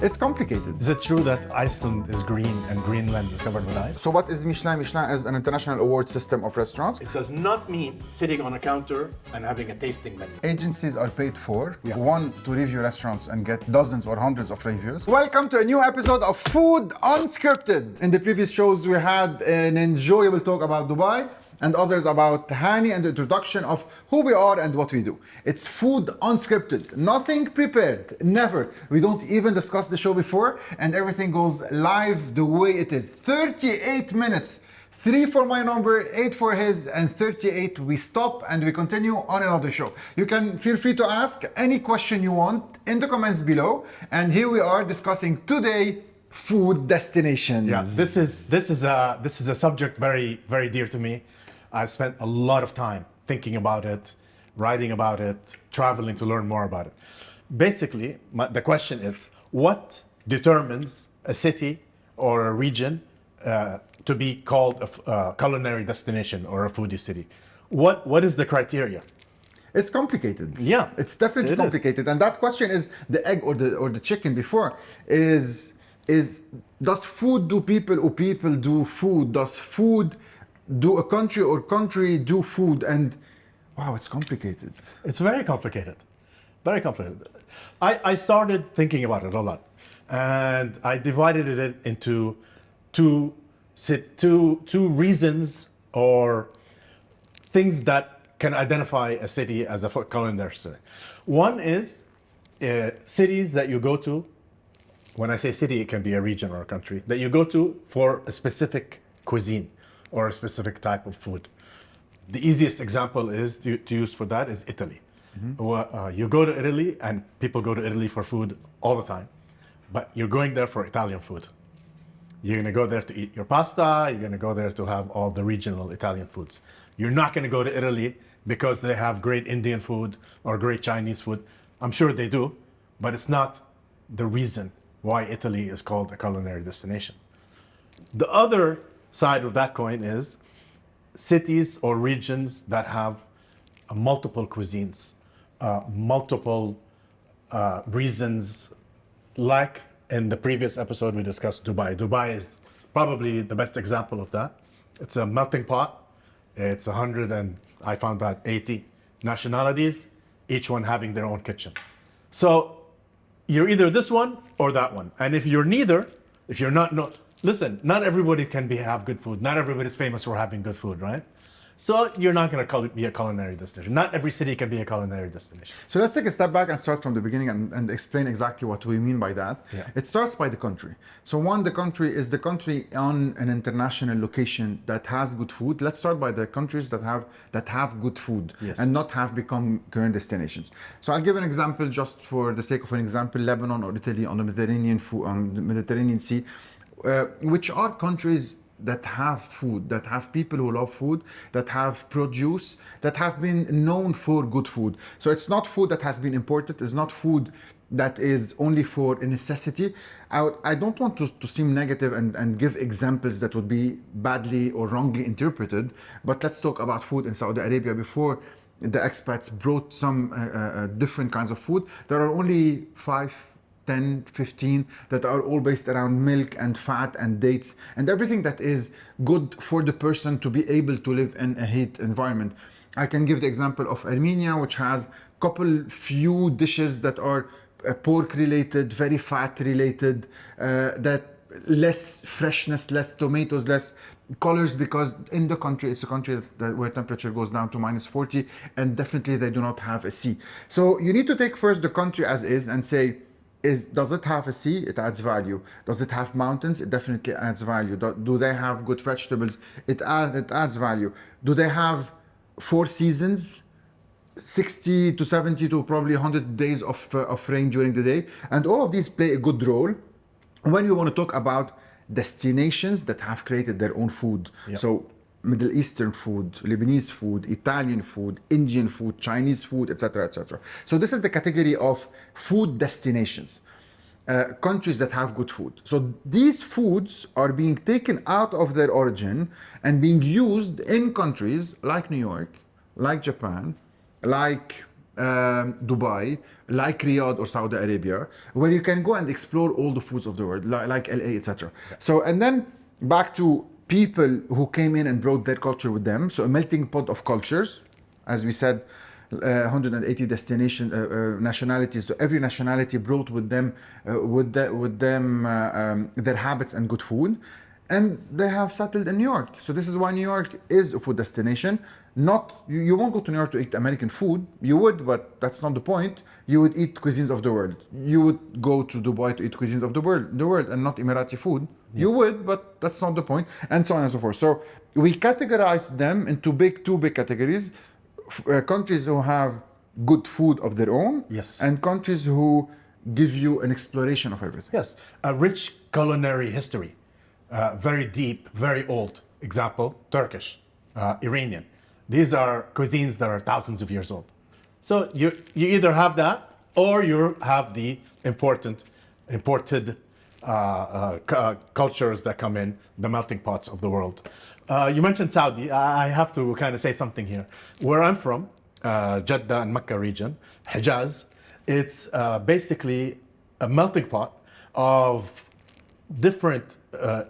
It's complicated. Is it true that Iceland is green and Greenland is covered with ice? So what is Michelin? Michelin is an international award system of restaurants. It does not mean sitting on a counter and having a tasting menu. Agencies are paid for, one, to review restaurants and get dozens or hundreds of reviews. Welcome to a new episode of Food Unscripted. In the previous shows, we had an enjoyable talk about Dubai and others about Hani and the introduction of who we are and what we do. It's Food Unscripted, nothing prepared, never. We don't even discuss the show before, and everything goes live the way it is. 38 minutes, 3 for my number, 8 for his, and 38 we stop and we continue on another show. You can feel free to ask any question you want in the comments below, and here we are discussing today food destinations. Yeah, this is a subject very, very dear to me. I spent a lot of time thinking about it, writing about it, traveling to learn more about it. Basically, the question is, what determines a city or a region to be called a culinary destination or a foodie city? What is the criteria? It's complicated. Yeah, it's definitely complicated. And that question is the egg or the chicken before is does food do people or people do food? Does food do a country or country do food? And wow, it's complicated. It's very complicated, very complicated. I started thinking about it a lot, and I divided it into two reasons or things that can identify a city as a culinary city. One is cities that you go to. When I say city, it can be a region or a country that you go to for a specific cuisine or a specific type of food. The easiest example is to use for that is Italy. Mm-hmm. You go to Italy, and people go to Italy for food all the time, but you're going there for Italian food. You're gonna go there to eat your pasta, you're gonna go there to have all the regional Italian foods. You're not gonna go to Italy because they have great Indian food or great Chinese food. I'm sure they do, but it's not the reason why Italy is called a culinary destination. The other side of that coin is cities or regions that have multiple cuisines, multiple reasons. Like in the previous episode, we discussed Dubai. Dubai is probably the best example of that. It's a melting pot. It's 100 and I found out 80 nationalities, each one having their own kitchen. So you're either this one or that one. And if you're neither, if you're not, listen, not everybody can have good food. Not everybody's famous for having good food, right? So you're not going to be a culinary destination. Not every city can be a culinary destination. So let's take a step back and start from the beginning and explain exactly what we mean by that. Yeah. It starts by the country. So one, the country is the country on an international location that has good food. Let's start by the countries that have good food, yes, and not have become current destinations. So I'll give an example just for the sake of an example, Lebanon or Italy on the Mediterranean Sea, which are countries that have food, that have people who love food, that have produce, that have been known for good food. So it's not food that has been imported, it's not food that is only for a necessity. I don't want to seem negative and give examples that would be badly or wrongly interpreted, but let's talk about food in Saudi Arabia. Before the expats brought some different kinds of food, there are only 5, 10, 15 that are all based around milk and fat and dates and everything that is good for the person to be able to live in a heat environment. I can give the example of Armenia, which has few dishes that are pork related, very fat related, that less freshness, less tomatoes, less colors, because in the country, it's a country where temperature goes down to -40, and definitely they do not have a sea. So you need to take first the country as is and say, does it have a sea? It adds value. Does it have mountains? It definitely adds value. Do they have good vegetables? It adds value. Do they have 4 seasons? 60 to 70 to probably 100 days of rain during the day. And all of these play a good role when we want to talk about destinations that have created their own food. Yep. So Middle Eastern food, Lebanese food, Italian food, Indian food, Chinese food, etc., etc. So this is the category of food destinations, countries that have good food. So these foods are being taken out of their origin and being used in countries like New York, like Japan, like Dubai, like Riyadh or Saudi Arabia, where you can go and explore all the foods of the world, like LA, etc. So, and then back to people who came in and brought their culture with them. So a melting pot of cultures, as we said, 180 nationalities. So every nationality brought with them their habits and good food, and they have settled in New York. So this is why New York is a food destination. Not you won't go to New York to eat American food. You would, but that's not the point. You would eat cuisines of the world. You would go to Dubai to eat cuisines of the world, and not Emirati food. Yes. You would, but that's not the point, and so on and so forth. So we categorize them into two big categories. Countries who have good food of their own, yes, and countries who give you an exploration of everything. Yes, a rich culinary history, very deep, very old. Example, Turkish, Iranian. These are cuisines that are thousands of years old. So you either have that, or you have the imported cultures that come in, the melting pots of the world. You mentioned Saudi. I have to kind of say something here. Where I'm from, Jeddah and Mecca region, Hijaz, it's basically a melting pot of different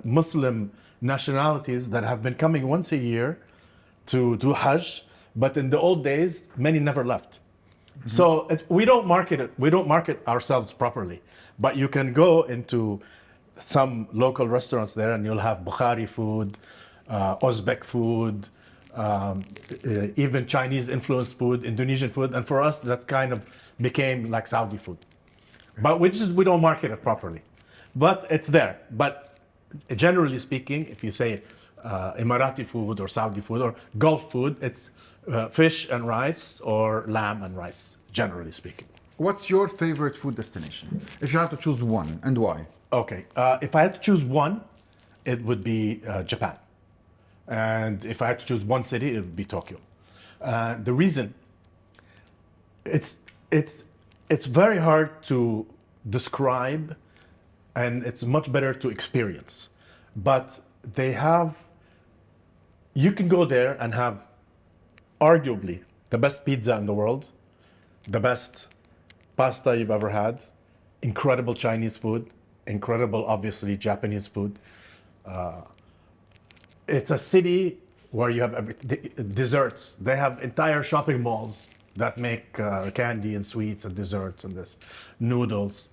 Muslim nationalities that have been coming once a year to do Hajj, but in the old days, many never left. Mm-hmm. So we don't market it. We don't market ourselves properly, but you can go into some local restaurants there and you'll have Bukhari food, Uzbek food, even Chinese influenced food, Indonesian food, and for us that kind of became like Saudi food. But we don't market it properly. But it's there. But generally speaking, if you say Emirati food or Saudi food or Gulf food, it's fish and rice or lamb and rice, generally speaking. What's your favorite food destination? If you have to choose one, and why? Okay, if I had to choose one, it would be Japan. And if I had to choose one city, it would be Tokyo. The reason, it's very hard to describe, and it's much better to experience. But you can go there and have arguably the best pizza in the world, the best pasta you've ever had, incredible Chinese food, incredible, obviously, Japanese food. It's a city where you have desserts. They have entire shopping malls that make candy and sweets and desserts and this, noodles.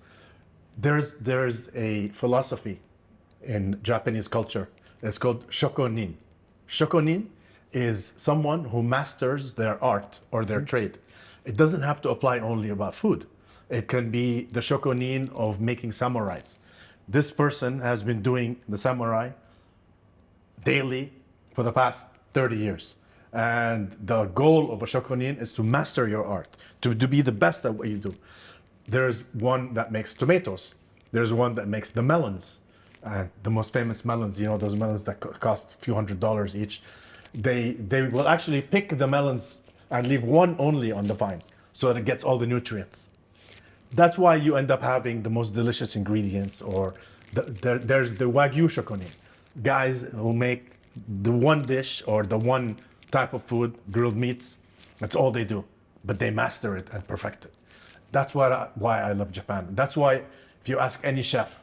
There's a philosophy in Japanese culture. It's called shokunin. Shokunin is someone who masters their art or their trade. It doesn't have to apply only about food. It can be the shokunin of making samurais. This person has been doing the samurai daily for the past 30 years. And the goal of a shokunin is to master your art, to be the best at what you do. There's one that makes tomatoes. There's one that makes the melons. The most famous melons, those melons that cost a few $100s each. They will actually pick the melons and leave one only on the vine so that it gets all the nutrients. That's why you end up having the most delicious ingredients. Or there's the Wagyu shokunin, guys who make the one dish or the one type of food, grilled meats. That's all they do, but they master it and perfect it. That's why I love Japan. That's why if you ask any chef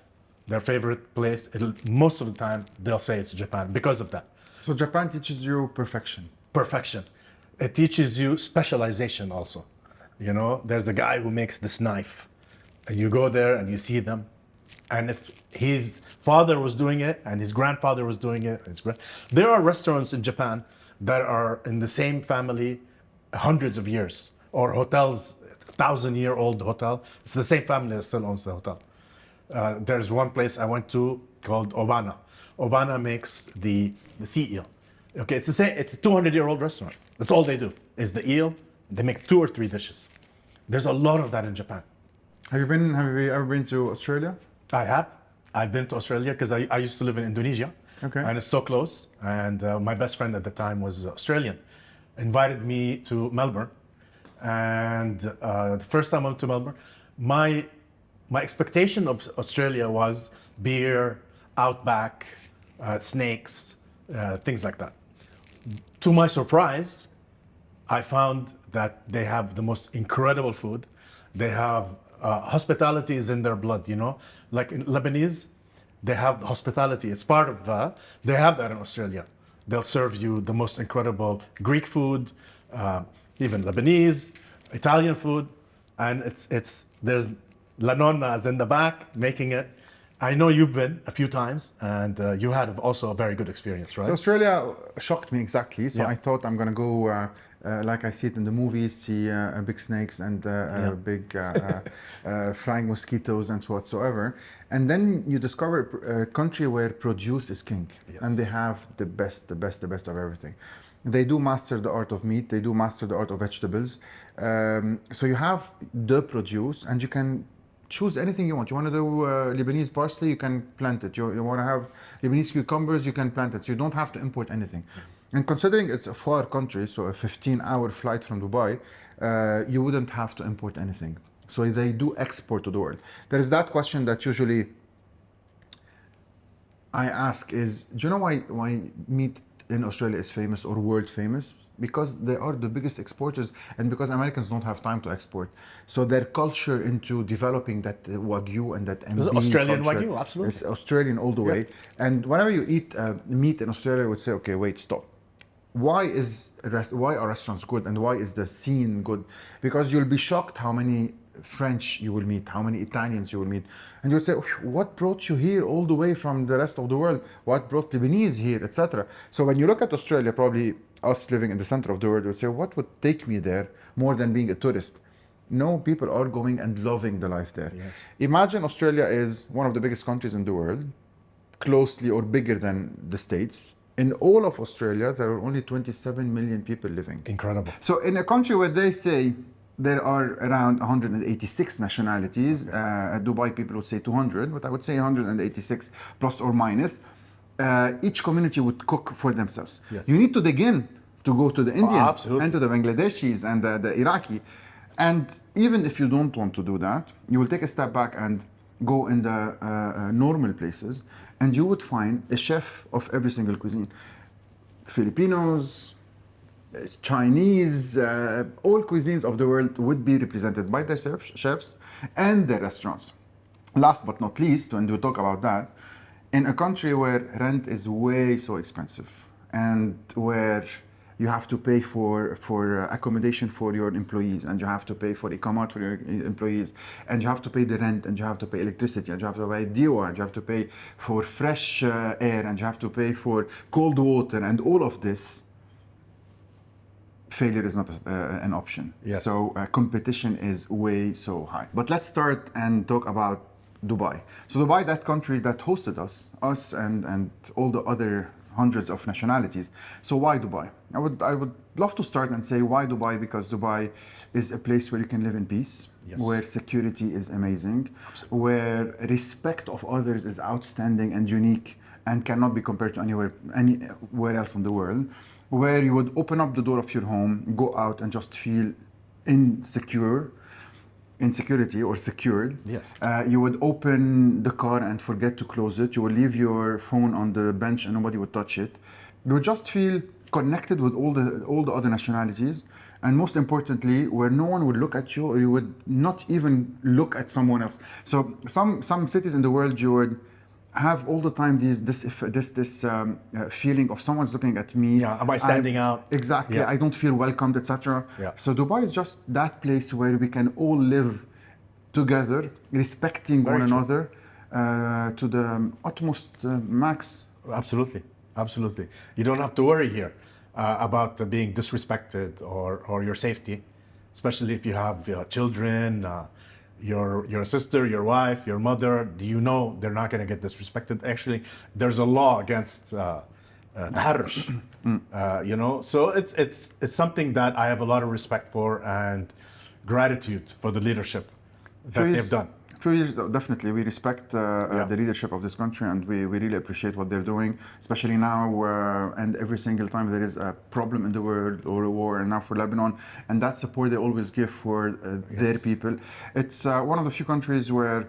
their favorite place, most of the time they'll say it's Japan because of that. So Japan teaches you perfection. Perfection. It teaches you specialization also. There's a guy who makes this knife, and you go there and you see them, and if his father was doing it and his grandfather was doing it, there are restaurants in Japan that are in the same family hundreds of years, or hotels, 1,000-year-old hotel. It's the same family that still owns the hotel. There's one place I went to called Obana. Obana makes the sea eel. Okay, it's the same. It's a 200-year-old restaurant. That's all they do is the eel. They make 2 or 3 dishes. There's a lot of that in Japan. Have you ever been to Australia? I have. I've been to Australia because I used to live in Indonesia. Okay. And it's so close. And my best friend at the time was Australian. Invited me to Melbourne. And the first time I went to Melbourne, my expectation of Australia was beer, outback, snakes, things like that. To my surprise, I found that they have the most incredible food. They have hospitality is in their blood, you know? Like in Lebanese, they have hospitality. It's part of, they have that in Australia. They'll serve you the most incredible Greek food, even Lebanese, Italian food. And there's La Nonna's in the back making it. I know you've been a few times, and you had also a very good experience, right? So Australia shocked me exactly. So Yeah. I thought I'm gonna go like I see it in the movies, see big snakes and big flying mosquitoes and so whatsoever. And then you discover a country where produce is king, and they have the best of everything. They do master the art of meat. They do master the art of vegetables. So you have the produce, and you can choose anything you want. You want to do Lebanese parsley, you can plant it. You want to have Lebanese cucumbers, you can plant it. So you don't have to import anything. And considering it's a far country, so a 15-hour flight from Dubai, you wouldn't have to import anything. So they do export to the world. There is that question that usually I ask is, do you know why meat in Australia is famous or world famous? Because they are the biggest exporters, and because Americans don't have time to export. So their culture into developing that Wagyu and that MB This is Australian culture, Wagyu, absolutely. it's Australian all the way. And whenever you eat meat in Australia, you would say, okay, wait, stop. Why are restaurants good, and why is the scene good? Because you'll be shocked how many French you will meet, how many Italians you will meet, and you would say, what brought you here all the way from the rest of the world? What brought Lebanese here, etc. So when you look at Australia, probably us living in the center of the world would say, what would take me there more than being a tourist? No, people are going and loving the life there. Yes. Imagine Australia is one of the biggest countries in the world, closely or bigger than the States. In all of Australia, there are only 27 million people living. Incredible. So in a country where they say there are around 186 nationalities, Dubai people would say 200, but I would say 186 plus or minus. Each community would cook for themselves. Yes. You need to dig in to go to the Indians absolutely. and to the Bangladeshis and the Iraqi. And even if you don't want to do that, you will take a step back and go in the normal places, and you would find a chef of every single cuisine. Filipinos, Chinese, all cuisines of the world would be represented by their chefs and their restaurants. Last but not least, when we talk about that, in a country where rent is way so expensive and where you have to pay for accommodation for your employees, and you have to pay for ikamat for your employees, and you have to pay the rent, and you have to pay electricity, and you have to pay diwa, and you have to pay for fresh air, and you have to pay for cold water, and all of this, failure is not an option. Yes. So competition is way so high. But let's start and talk about Dubai. So Dubai, that country that hosted us and all the other hundreds of nationalities. So why Dubai? I would love to start and say why Dubai, because Dubai is a place where you can live in peace, Yes. where security is amazing, where respect of others is outstanding and unique and cannot be compared to anywhere else in the world, where you would open up the door of your home, go out and just feel insecurity or secured. Yes. You would open the car and forget to close it. You would leave your phone on the bench and nobody would touch it. You would just feel connected with all the other nationalities, and most importantly, where no one would look at you, or you would not even look at someone else. So some cities in the world, you would have all the time this feeling of someone's looking at me. Yeah, am I standing out? Exactly. Yeah. I don't feel welcomed, etc. Yeah. So Dubai is just that place where we can all live together, respecting Very one true. another to the utmost max. Absolutely, absolutely. You don't have to worry here about being disrespected or your safety, especially if you have children, your sister, your wife, your mother. Do you know they're not going to get disrespected? Actually, there's a law against taharrush, you know. So it's something that I have a lot of respect for and gratitude for the leadership that they've done. Definitely, we respect the leadership of this country, and we really appreciate what they're doing, especially now and every single time there is a problem in the world or a war, and now for Lebanon, and that support they always give for their people. It's one of the few countries where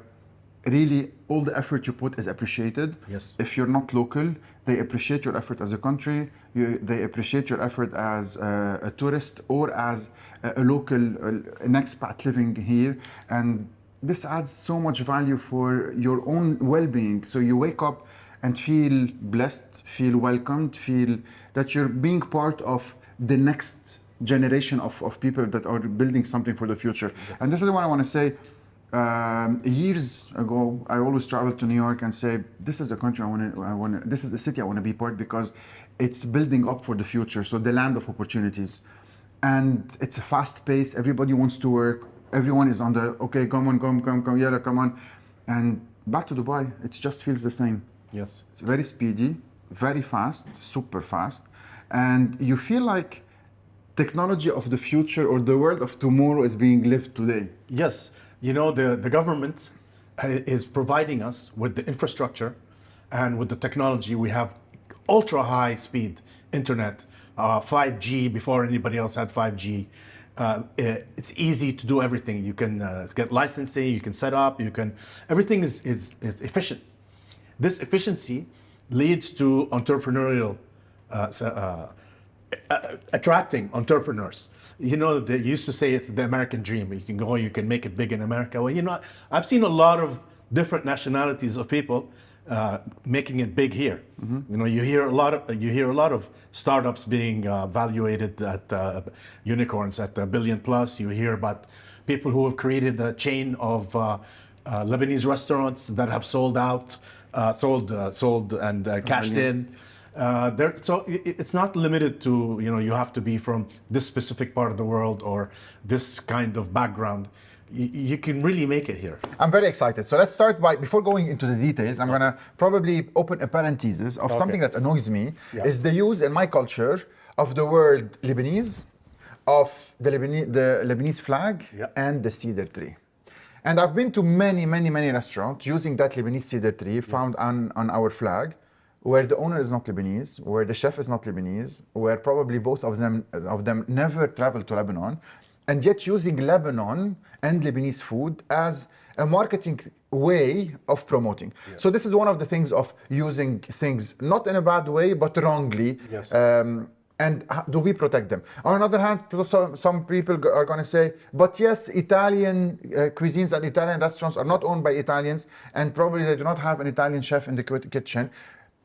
really all the effort you put is appreciated. Yes. If you're not local, they appreciate your effort as a country. They appreciate your effort as a tourist or as a local, an expat living here. And this adds so much value for your own well-being. So you wake up and feel blessed, feel welcomed, feel that you're being part of the next generation of people that are building something for the future. Yes. And this is what I want to say. Years ago, I always traveled to New York and say, this is a country this is a city I want to be part because it's building up for the future. So the land of opportunities. And it's a fast pace. Everybody wants to work. Everyone is on the, okay, come on, yeah, come on. And back to Dubai, it just feels the same. Yes. Very speedy, very fast, super fast. And you feel like technology of the future or the world of tomorrow is being lived today. Yes. You know, the government is providing us with the infrastructure and with the technology. We have ultra high speed internet, 5G before anybody else had 5G. It's easy to do everything. You can get licensing, you can set up, everything is efficient. This efficiency leads to entrepreneurial, attracting entrepreneurs. You know, they used to say it's the American dream. You can go, you can make it big in America. Well, you know, I've seen a lot of different nationalities of people making it big here. Mm-hmm. You know, you hear a lot of startups being valuated at unicorns at $1 billion plus. You hear about people who have created a chain of Lebanese restaurants that have sold and cashed in. So it's not limited to, you know, you have to be from this specific part of the world or this kind of background. You can really make it here. I'm very excited. So let's start by, before going into the details, I'm gonna probably open a parenthesis of something that annoys me, is the use in my culture of the word Lebanese, of the Lebanese flag and the cedar tree. And I've been to many restaurants using that Lebanese cedar tree found on our flag, where the owner is not Lebanese, where the chef is not Lebanese, where probably both of them never traveled to Lebanon, and yet using Lebanon and Lebanese food as a marketing way of promoting. Yes. So this is one of the things of using things not in a bad way, but wrongly. Yes. And do we protect them? On the other hand, some people are going to say, but yes, Italian cuisines and Italian restaurants are not owned by Italians, and probably they do not have an Italian chef in the kitchen.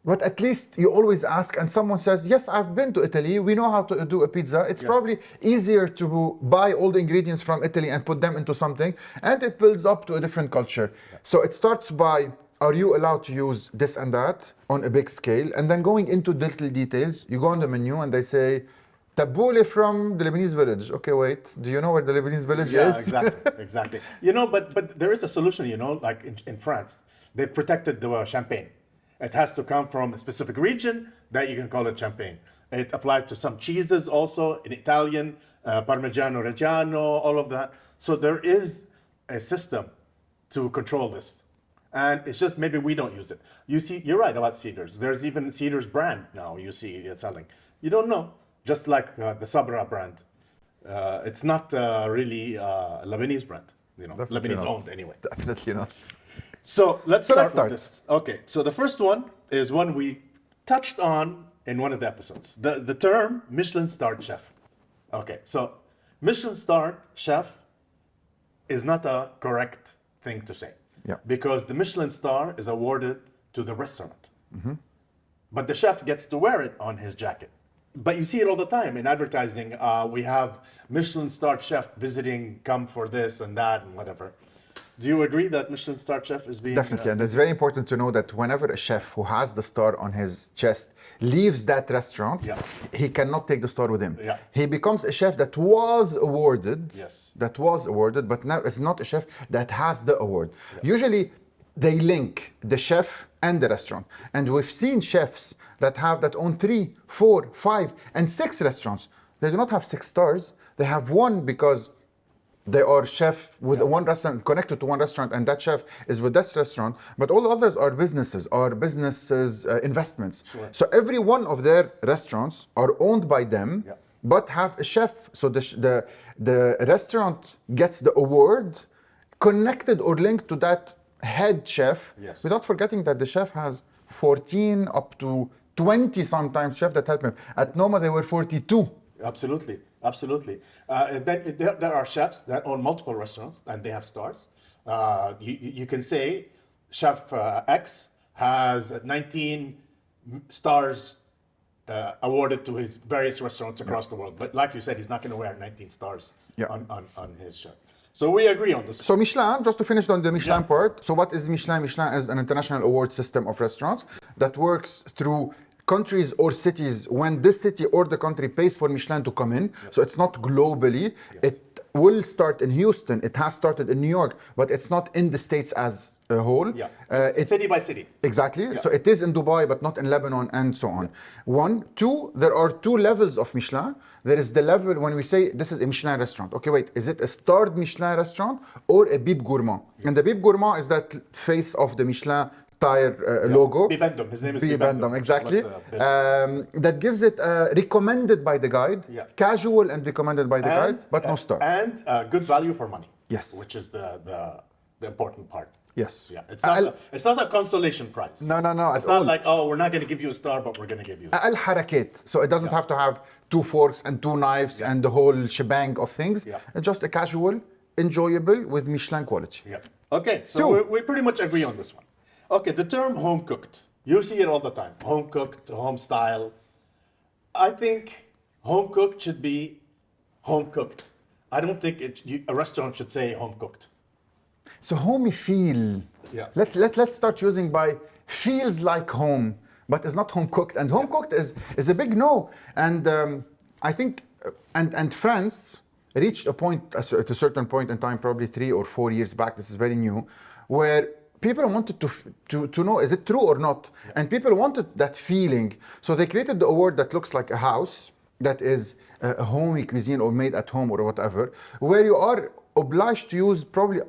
But at least you always ask, and someone says, yes, I've been to Italy, we know how to do a pizza. It's probably easier to buy all the ingredients from Italy and put them into something, and it builds up to a different culture. Yeah. So it starts by, are you allowed to use this and that on a big scale? And then going into little details, you go on the menu and they say, tabouleh from the Lebanese village. Okay, wait, do you know where the Lebanese village is? Yeah, exactly. You know, but there is a solution, you know, like in France, they've protected the champagne. It has to come from a specific region that you can call it champagne. It applies to some cheeses also, in Italian, Parmigiano Reggiano, all of that. So there is a system to control this. And it's just maybe we don't use it. You see, you're right about Cedars. There's even Cedars brand now you see it selling. You don't know, just like the Sabra brand. It's not really a Lebanese brand, you know, Definitely Lebanese not. owned anyway. Definitely not. So let's start with this. Okay, so the first one is one we touched on in one of the episodes. The term Michelin-starred chef. Okay, so Michelin-starred chef is not a correct thing to say. Yeah. Because the Michelin star is awarded to the restaurant. Mm-hmm. But the chef gets to wear it on his jacket. But you see it all the time in advertising. We have Michelin-starred chef visiting, come for this and that and whatever. Do you agree that Michelin-starred chef is being... Definitely, and it's very important to know that whenever a chef who has the star on his chest leaves that restaurant, he cannot take the star with him. Yeah. He becomes a chef that was awarded, Yes. But now it's not a chef that has the award. Yeah. Usually, they link the chef and the restaurant. And we've seen chefs that own 3, 4, 5, and 6 restaurants. They do not have 6 stars. They have one because they are chef with one restaurant, connected to one restaurant, and that chef is with this restaurant. But all others are businesses, investments. Sure. So every one of their restaurants are owned by them, but have a chef. So the restaurant gets the award connected or linked to that head chef, Yes. without forgetting that the chef has 14 up to 20 sometimes chefs that help him. At Noma, they were 42. Absolutely, absolutely. Then there are chefs that own multiple restaurants and they have stars. You can say Chef X has 19 stars awarded to his various restaurants across the world. But like you said, he's not going to wear 19 stars on his chef. So we agree on this. So Michelin, just to finish on the Michelin part. So what is Michelin? Michelin is an international award system of restaurants that works through countries or cities when this city or the country pays for Michelin to come in. So it's not globally. It will start in Houston. It has started in New York, but it's not in the States as a whole. It's city by city. Exactly. So it is in Dubai, but not in Lebanon, and so on. One. Two, there are two levels of Michelin. There is the level when we say this is a Michelin restaurant. Okay, wait, is it a starred Michelin restaurant or a Bib Gourmand? And the Bib Gourmand is that face of the Michelin tire logo. Bibendum. His name is Bibendum, exactly. That gives it recommended by the guide, casual and recommended by the guide, but no star. And good value for money. Yes. Which is the important part. Yes. Yeah. It's not a consolation prize. No. It's not like, oh, we're not going to give you a star, but we're going to give you this. Al-harakat. So it doesn't have to have 2 forks and 2 knives and the whole shebang of things. It's just a casual, enjoyable with Michelin quality. Yeah. Okay, so we pretty much agree on this one. Okay, the term home cooked. You see it all the time. Home cooked, home style. I think home cooked should be home cooked. I don't think a restaurant should say home cooked. So homey feel. Yeah. Let's start using by feels like home, but it's not home cooked. And home cooked is a big no. And I think and France reached a point at a certain point in time, probably 3 or 4 years back. This is very new, where people wanted to know, is it true or not? And people wanted that feeling. So they created the award that looks like a house, that is a homey cuisine or made at home or whatever, where you are obliged to use probably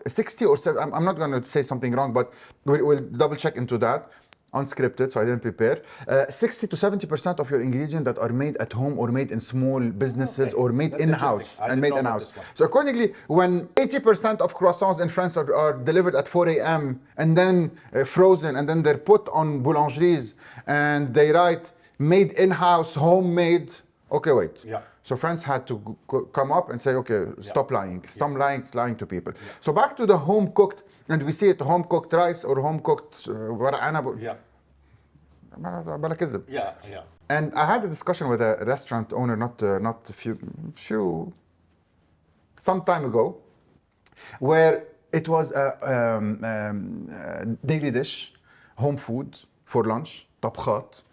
60 or 70, I'm not going to say something wrong, but we'll double check into that. Unscripted, so I didn't prepare. 60 to 70% of your ingredients that are made at home or made in small businesses or made in-house and made in-house. So accordingly, when 80% of croissants in France are delivered at 4 a.m. and then frozen and then they're put on boulangeries and they write made in-house, homemade. Okay, wait. So France had to come up and say, okay, stop lying. Stop lying to people. So back to the home cooked. And we see it home cooked rice or home cooked And I had a discussion with a restaurant owner some time ago, where it was a daily dish, home food for lunch, طبخات.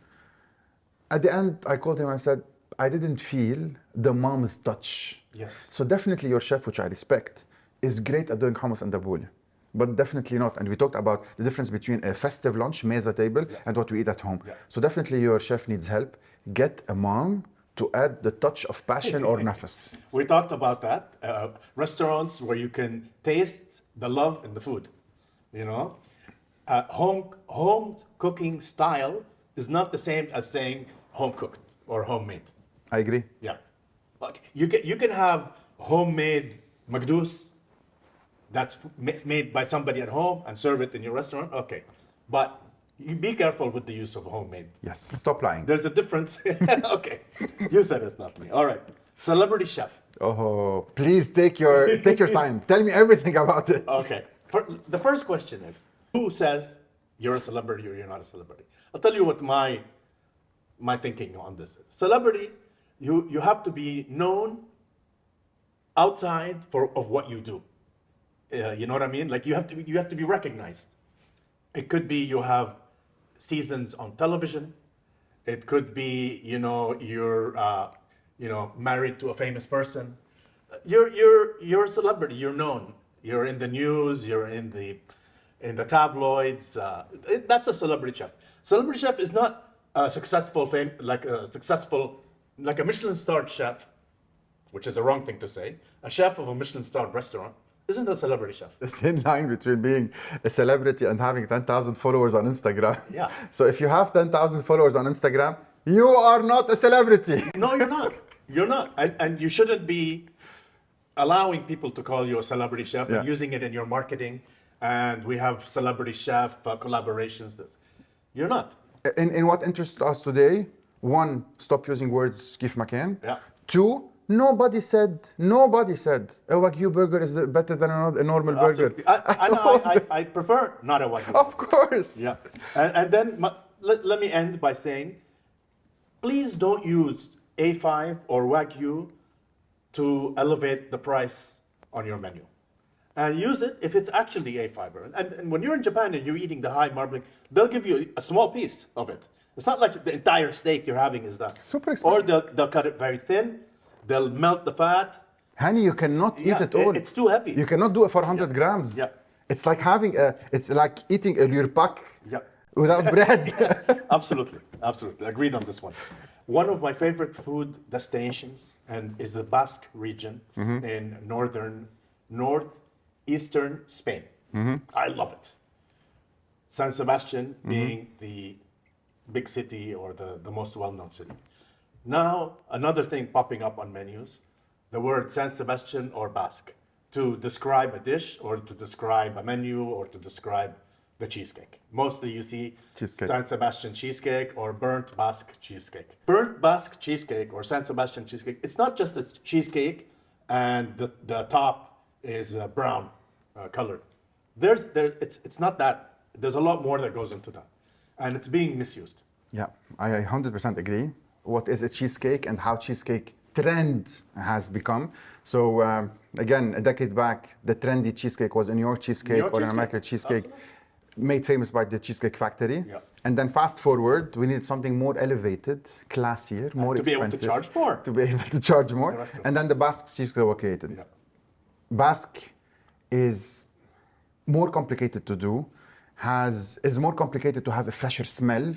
At the end, I called him and said, I didn't feel the mom's touch. Yes. So definitely your chef, which I respect, is great at doing hummus and tabbouleh. But definitely not. And we talked about the difference between a festive lunch, mesa table, and what we eat at home. So definitely your chef needs help. Get a mom to add the touch of passion or nafas. We talked about that. Restaurants where you can taste the love in the food. You know, home cooking style is not the same as saying home cooked or homemade. I agree. Yeah. Like you can have homemade makdous that's made by somebody at home and serve it in your restaurant. Okay. But you be careful with the use of homemade. Yes. Stop lying. There's a difference. Okay. You said it, not me. All right. Celebrity chef. Oh, please take your time. Tell me everything about it. Okay. The first question is, who says you're a celebrity or you're not a celebrity? I'll tell you what my thinking on this is. Celebrity, you have to be known outside of what you do. You know what I mean? Like you have to be recognized. It could be you have seasons on television. It could be you're married to a famous person. You're a celebrity. You're known. You're in the news. You're in the tabloids. That's a celebrity chef. Celebrity chef is not a successful like a Michelin-starred chef, which is a wrong thing to say. A chef of a Michelin-starred restaurant isn't a celebrity chef. The thin line between being a celebrity and having 10,000 followers on Instagram. Yeah. So if you have 10,000 followers on Instagram, you are not a celebrity. No, you're not. You're not. And you shouldn't be allowing people to call you a celebrity chef and using it in your marketing. and we have celebrity chef collaborations. You're not. In what interests us today, one, stop using words كيف ما كان. Yeah. Two, nobody said a Wagyu burger is better than a normal burger. I prefer not a Wagyu. Of course. Yeah. And then let me end by saying, please don't use A5 or Wagyu to elevate the price on your menu. And use it if it's actually A5. And when you're in Japan and you're eating the high marbling, they'll give you a small piece of it. It's not like the entire steak you're having is that. Super expensive. Or they'll cut it very thin. They'll melt the fat. Honey, you cannot eat it all. It's too heavy. You cannot do it for 100 grams. Yeah. It's like it's like eating a lurpak Yeah. without Absolutely. Agreed on this one. One of my favorite food destinations is the Basque region in northeastern Spain. I love it. San Sebastian being the big city or the most well-known city. Now, another thing popping up on menus, the word San Sebastian or Basque to describe a dish or to describe a menu or to describe the cheesecake. Mostly you see Cheesecake. San Sebastian cheesecake or burnt Basque cheesecake. Burnt Basque cheesecake or San Sebastian cheesecake, it's not just a cheesecake and the top is brown colored. It's not that. There's a lot more that goes into that. And it's being misused. Yeah, I 100% agree. What is a cheesecake and how cheesecake trend has become. So again, a decade back, the trendy cheesecake was a New York cheesecake or an American cheesecake. Absolutely. Made famous by the Cheesecake Factory. Yeah. And then fast forward, we needed something more elevated, classier, more to expensive. be able to charge more. To be able to charge more. Awesome. And then the Basque cheesecake was created. Yeah. Basque is more complicated to do, is more complicated to have a fresher smell.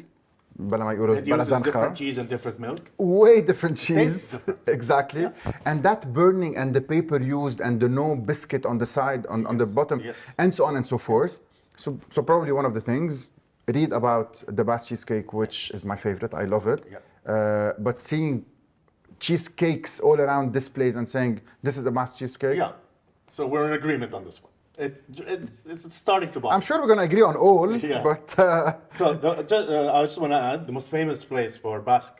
It uses different cheese and different milk. Way different cheese. Tastes different. Exactly. Yeah. And that burning and the paper used and the no biscuit on the side, on the bottom, Yes. and so on and so forth. So probably one of the things, read about the Basque cheesecake, which is my favorite. I love it. Yeah. But seeing cheesecakes all around displays and saying, this is a Basque cheesecake. Yeah. So we're in agreement on this one. It's starting to bother. I'm sure we're going to agree on all, Yeah. but So I just want to add, the most famous place for Basque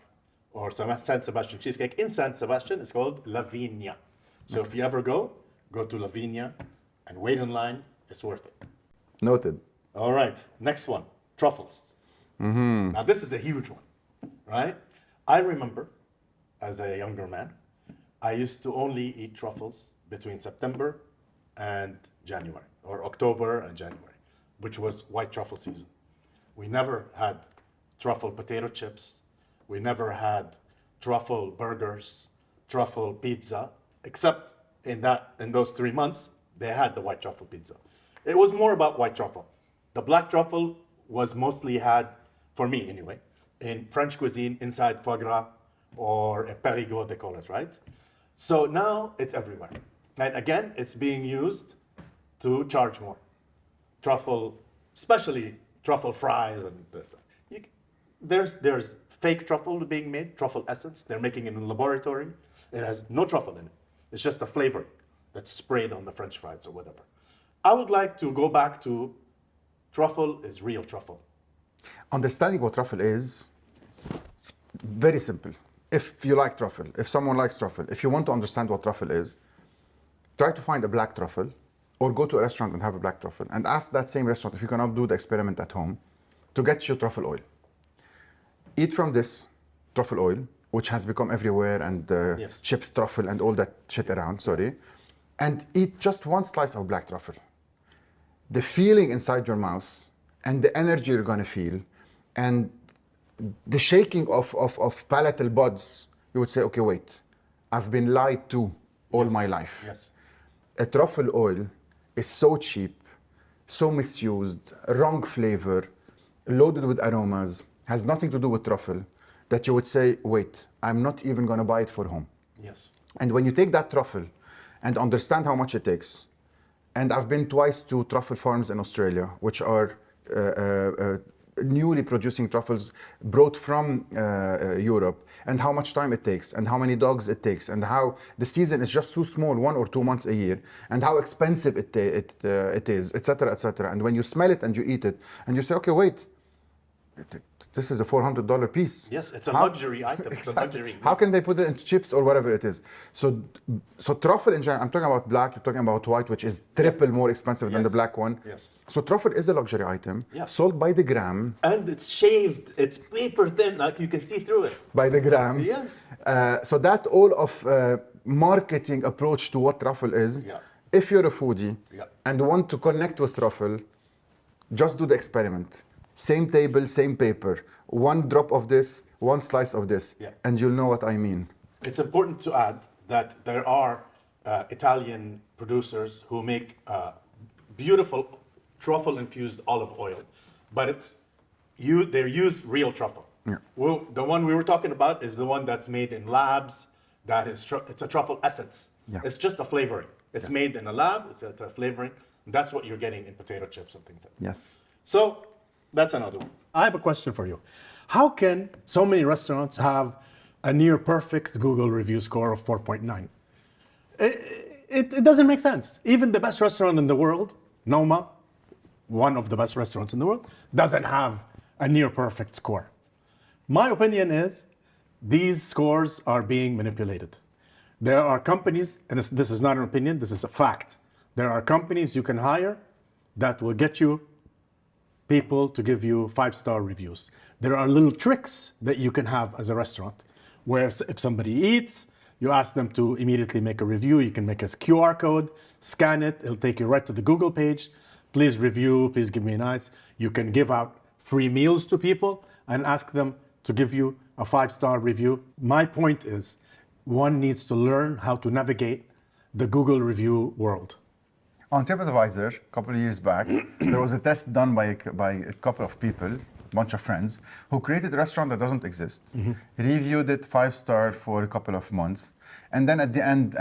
or San Sebastian cheesecake in San Sebastian is called La Viña. So if you ever go to La Viña and wait in line, it's worth it. noted. All right, next one, truffles. Now this is a huge one, right? I remember as a younger man, I used to only eat truffles between September and January, or October and January, which was white truffle season. We never had truffle potato chips. We never had truffle burgers, truffle pizza, except in those 3 months, they had the white truffle pizza. It was more about white truffle. The black truffle was mostly had, for me anyway, in French cuisine inside foie gras or a Périgord, they call it, right? So now it's everywhere. And again, it's being used to charge more. Truffle, especially truffle fries and this. There's fake truffle being made, truffle essence. They're making it in a laboratory. It has no truffle in it. It's just a flavor that's sprayed on the French fries or whatever. I would like to go back to truffle is real truffle. Understanding what truffle is, very simple. If you like truffle, if someone likes truffle, if you want to understand what truffle is, try to find a black truffle or go to a restaurant and have a black truffle and ask that same restaurant if you cannot do the experiment at home to get you truffle oil. Eat from this truffle oil, which has become everywhere, and Yes. chips truffle and all that shit around, and eat just one slice of black truffle. The feeling inside your mouth and the energy you're gonna feel and the shaking of palatal buds, you would say, okay, wait, I've been lied to all my life. Yes. A truffle oil is so cheap, so misused, wrong flavor, loaded with aromas, has nothing to do with truffle, that you would say, wait, I'm not even gonna buy it for home. Yes. And when you take that truffle and understand how much it takes, and I've been twice to truffle farms in Australia, which are newly producing truffles brought from Europe, and how much time it takes, and how many dogs it takes, and how the season is just too small, 1 or 2 months a year, and how expensive it is, etc., etc. And when you smell it and you eat it, and you say, okay, wait, this is a $400 piece. Yes, it's a luxury item. It's a luxury. How can they put it into chips or whatever it is? So truffle in general, I'm talking about black, you're talking about white, which is triple more expensive than the black one. Yes. So truffle is a luxury item, sold by the gram. And it's shaved, it's paper thin, like you can see through it. By the gram. Yes. So that all of marketing approach to what truffle is, if you're a foodie and want to connect with truffle, just do the experiment. Same table, same paper. 1 drop of this, 1 slice of this, and you'll know what I mean. It's important to add that there are Italian producers who make beautiful truffle-infused olive oil, but they use real truffle. Well, the one we were talking about is the one that's made in labs. It's a truffle essence. It's just a flavoring. It's made in a lab. It's a flavoring. That's what you're getting in potato chips and things like that. Yes. So that's another one. I have a question for you. How can so many restaurants have a near perfect Google review score of 4.9? It doesn't make sense. Even the best restaurant in the world, Noma, one of the best restaurants in the world, doesn't have a near perfect score. My opinion is these scores are being manipulated. There are companies, and this is not an opinion, this is a fact. There are companies you can hire that will get you people to give you 5-star reviews. There are little tricks that you can have as a restaurant where if somebody eats, you ask them to immediately make a review. You can make a QR code, scan it, it'll take you right to the Google page. Please review, please give me a nice. You can give out free meals to people and ask them to give you a 5-star review. My point is, one needs to learn how to navigate the Google review world. On TripAdvisor, a couple of years back, there was a test done by a couple of people, a bunch of friends, who created a restaurant that doesn't exist, reviewed it 5-star for a couple of months, and then at the end,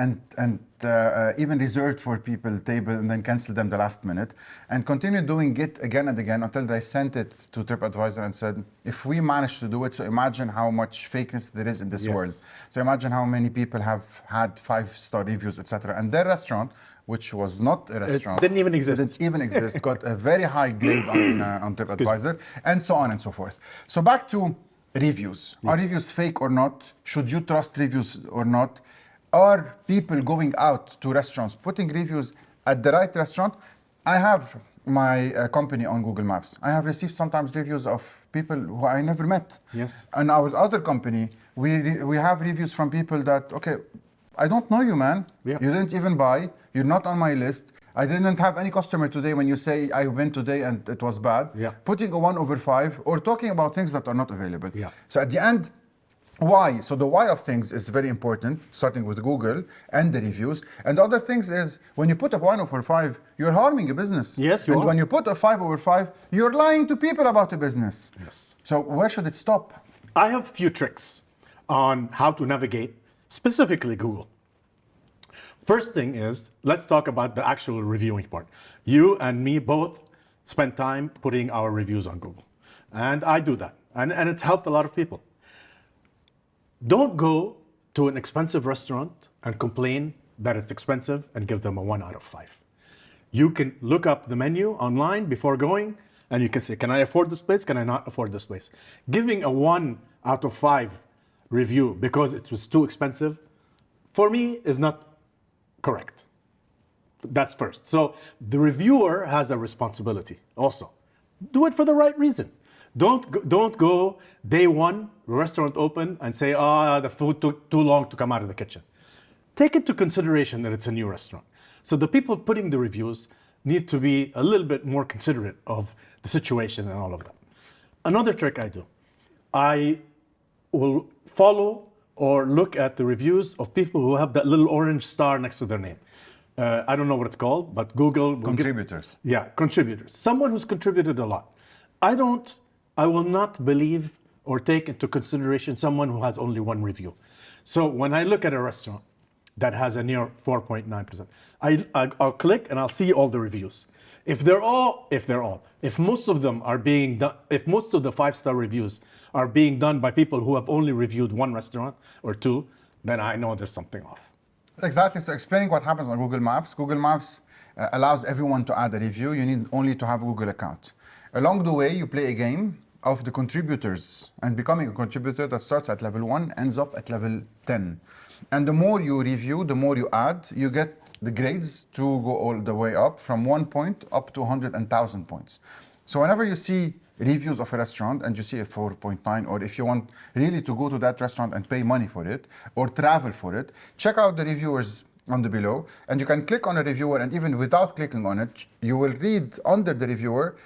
even reserved for people table and then canceled them the last minute, and continued doing it again and again until they sent it to TripAdvisor and said, if we manage to do it, so imagine how much fakeness there is in this world. So imagine how many people have had 5-star reviews, etc. And their restaurant, which was not a restaurant, didn't even exist, got a very high grade on TripAdvisor, and so on and so forth. So back to reviews. Are reviews fake or not? Should you trust reviews or not? Are people going out to restaurants, putting reviews at the right restaurant? I have my company on Google Maps. I have received sometimes reviews of people who I never met. Yes. And our other company, we have reviews from people that, okay, I don't know you, man. You didn't even buy. You're not on my list. I didn't have any customer today when you say I went today and it was bad. Putting a 1/5 or talking about things that are not available. So at the end, why? So the why of things is very important, starting with Google and the reviews. And the other things is when you put a 1/5, you're harming a business. Yes, and when you put a 5/5, you're lying to people about a business. Yes. So where should it stop? I have a few tricks on how to navigate specifically Google. First thing is, let's talk about the actual reviewing part. You and me both spend time putting our reviews on Google. And I do that. And it's helped a lot of people. Don't go to an expensive restaurant and complain that it's expensive and give them a 1/5. You can look up the menu online before going and you can say, can I afford this place? Can I not afford this place? Giving a 1/5 review because it was too expensive, for me, is not correct. That's first. So the reviewer has a responsibility also. Do it for the right reason. Don't go day one, restaurant open, and say, the food took too long to come out of the kitchen. Take into consideration that it's a new restaurant. So the people putting the reviews need to be a little bit more considerate of the situation and all of that. Another trick I do, I will follow or look at the reviews of people who have that little orange star next to their name. I don't know what it's called, but Google will Contributors. Contributors. Someone who's contributed a lot. I will not believe or take into consideration someone who has only one review. So when I look at a restaurant that has a near 4.9%, I'll click and I'll see all the reviews. If most of them are being done, if most of the 5-star reviews are being done by people who have only reviewed one restaurant or two, then I know there's something off. Exactly. So explaining what happens on Google Maps. Google Maps allows everyone to add a review. You need only to have a Google account. Along the way, you play a game of the contributors, and becoming a contributor that starts at level 1 ends up at level 10. And the more you review, the more you add, you get the grades to go all the way up from 1 point up to 100 and 1,000 points. So whenever you see reviews of a restaurant and you see a 4.9, or if you want really to go to that restaurant and pay money for it or travel for it, check out the reviewers on the below, and you can click on a reviewer, and even without clicking on it, you will read under the reviewer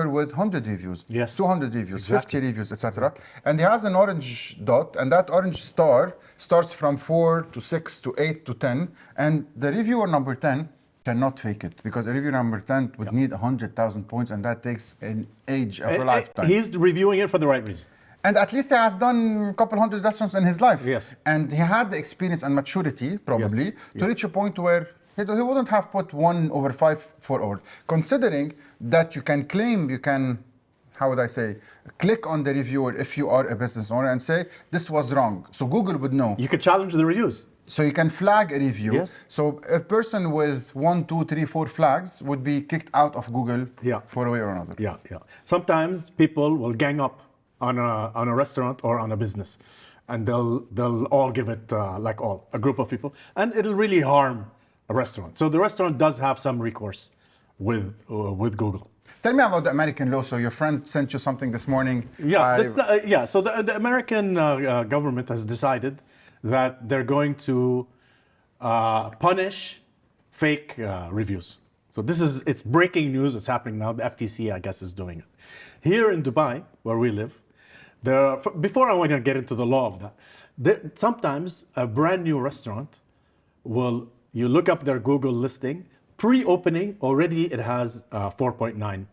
with 100 reviews, yes, 200 reviews, exactly, 50 reviews, etc. And he has an orange dot, and that orange star starts from 4 to 6 to 8 to 10, and the reviewer number 10 cannot fake it, because a reviewer number 10 would need 100,000 points, and that takes an age of a lifetime. He's reviewing it for the right reason. And at least he has done a couple hundred restaurants in his life. Yes. And he had the experience and maturity, probably, to reach a point where he wouldn't have put 1 over 5 for over. Considering that you can claim, how would I say, click on the reviewer if you are a business owner and say, this was wrong. So Google would know. You could challenge the reviews. So you can flag a review. Yes. So a person with 1, 2, 3, 4 flags would be kicked out of Google for a way or another. Yeah. Sometimes people will gang up on a restaurant or on a business, and they'll all give it a group of people, and it'll really harm a restaurant. So the restaurant does have some recourse with Google. Tell me about the American law. So your friend sent you something this morning. So the American government has decided that they're going to punish fake reviews. So it's breaking news. It's happening now. The FTC, I guess, is doing it. Here in Dubai, where we live, before I want to get into the law of that, sometimes a brand new restaurant you look up their Google listing, pre-opening, already it has 4.9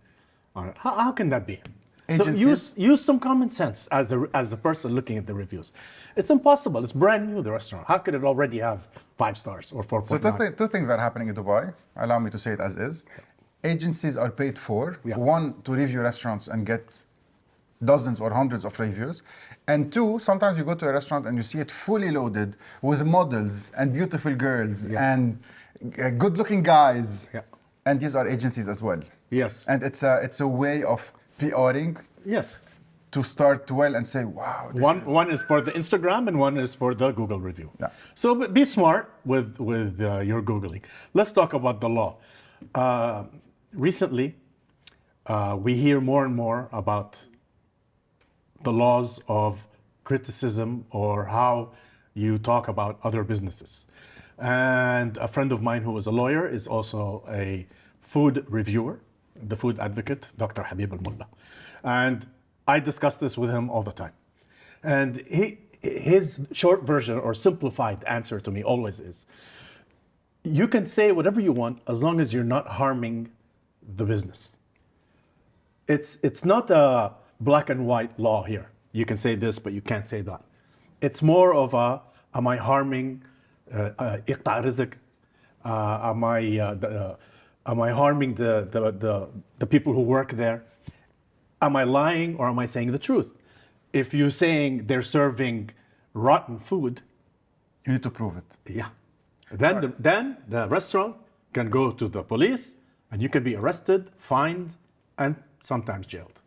on it. How can that be? Agencies. So use some common sense as a person looking at the reviews. It's impossible. It's brand new, the restaurant. How could it already have 5 stars or 4.9? So two things are happening in Dubai. Allow me to say it as is. Agencies are paid for, 1, to review restaurants and get dozens or hundreds of reviews, and 2, sometimes you go to a restaurant and you see it fully loaded with models and beautiful girls and good-looking guys, and these are agencies as well. Yes. And it's a way of PRing. Yes. To start well and say, wow. One is for the Instagram and one is for the Google review. Yeah. So be smart with your Googling. Let's talk about the law. Recently, we hear more and more about the laws of criticism or how you talk about other businesses. And a friend of mine who is a lawyer is also a food reviewer, the food advocate, Dr. Habib Al-Mullah. And I discuss this with him all the time. And his short version or simplified answer to me always is, you can say whatever you want as long as you're not harming the business. It's not a black and white law here. You can say this, but you can't say that. It's more of am I harming iqta' rizq? Am I harming the people who work there? Am I lying or am I saying the truth? If you're saying they're serving rotten food, you need to prove it. Yeah. Then the restaurant can go to the police and you can be arrested, fined, and sometimes jailed.